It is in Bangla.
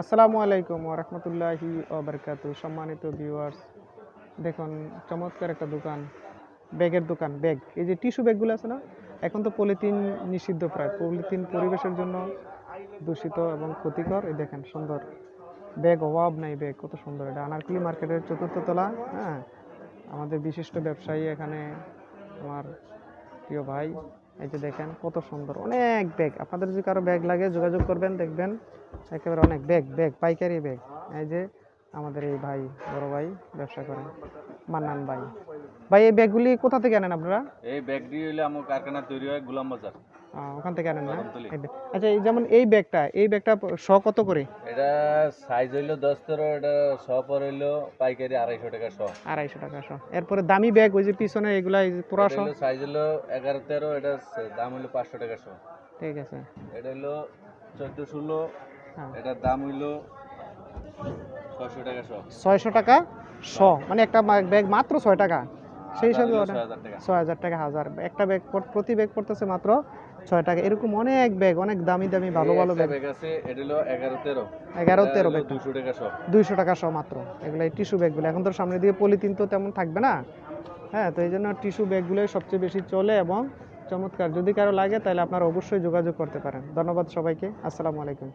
আসসালামু আলাইকুম ওয়া রাহমাতুল্লাহি ওয়া বারাকাতুহু। সম্মানিত ভিউয়ার্স, দেখুন চমৎকার একটা দোকান, ব্যাগের দোকান। ব্যাগ, এই যে টিস্যু ব্যাগগুলো আছে না, এখন তো পলিথিন নিষিদ্ধ, প্রায় পলিথিন পরিবেশের জন্য দূষিত এবং ক্ষতিকর। এই দেখেন সুন্দর ব্যাগ, অভাব নাই ব্যাগ, কত সুন্দর। এটা আনারকুলি মার্কেটের চতুর্থ তলা। হ্যাঁ, আমাদের বিশিষ্ট ব্যবসায়ী এখানে, আমার প্রিয় ভাই। এই যে দেখেন কত সুন্দর অনেক ব্যাগ। আপনাদের যদি কারো ব্যাগ লাগে যোগাযোগ করবেন, দেখবেন একেবারে অনেক ব্যাগ, পাইকারি ব্যাগ। এই যে আমাদের এই ভাই, বড় ভাই ব্যবসা করেন, মান্নান ভাই। ভাই এই ব্যাগগুলি কোথা থেকে আনেন আপনারা? এই ব্যাগটি হইলে আমার কারখানা তৈরি হয় গোলাম বাজার ওখান থেকে আনেন না? কদমতলী। আচ্ছা, এই যেমন এই ব্যাগটা কত করে? এটা সাইজ হইলো 10-13, এটা পর হইলো পাইকারি 250 টাকা 100। 250 টাকা 100। এরপরে দামি ব্যাগ ওই যে পিছনে এগুলা, এই যে পুরা 100। সাইজ হইলো 11-13, এটা দাম হইলো 500 টাকা 100। ঠিক আছে। এটা হইলো 14-16, হ্যাঁ, এটার দাম হইলো 600 টাকা 100। 600 টাকা 100, মানে একটা ব্যাগ মাত্র 6 টাকা। সেই হিসাবে 6000 টাকা। 6000 টাকা হাজার। একটা ব্যাগ, প্রতি ব্যাগ পড়তেছে মাত্র 6 টাকা। এরকম অনেক ব্যাগ, অনেক দামি দামি ভালো ভালো ব্যাগ। ব্যাগ আছে, এটা হইলো 11-13, 11-13 ব্যাগ 200 টাকা 100। 200 টাকা 100 মাত্র। এগুলো এই টিস্যু ব্যাগগুলো, এখন তো সামনে দিয়ে পলিথিন তো তেমন থাকবে না। হ্যাঁ, তো এই জন্য টিস্যু ব্যাগগুলোই সবচেয়ে বেশি চলে এবং চমৎকার। যদি কারো লাগে তাহলে আপনারা অবশ্যই যোগাযোগ করতে পারেন। ধন্যবাদ সবাইকে। আসসালামু আলাইকুম।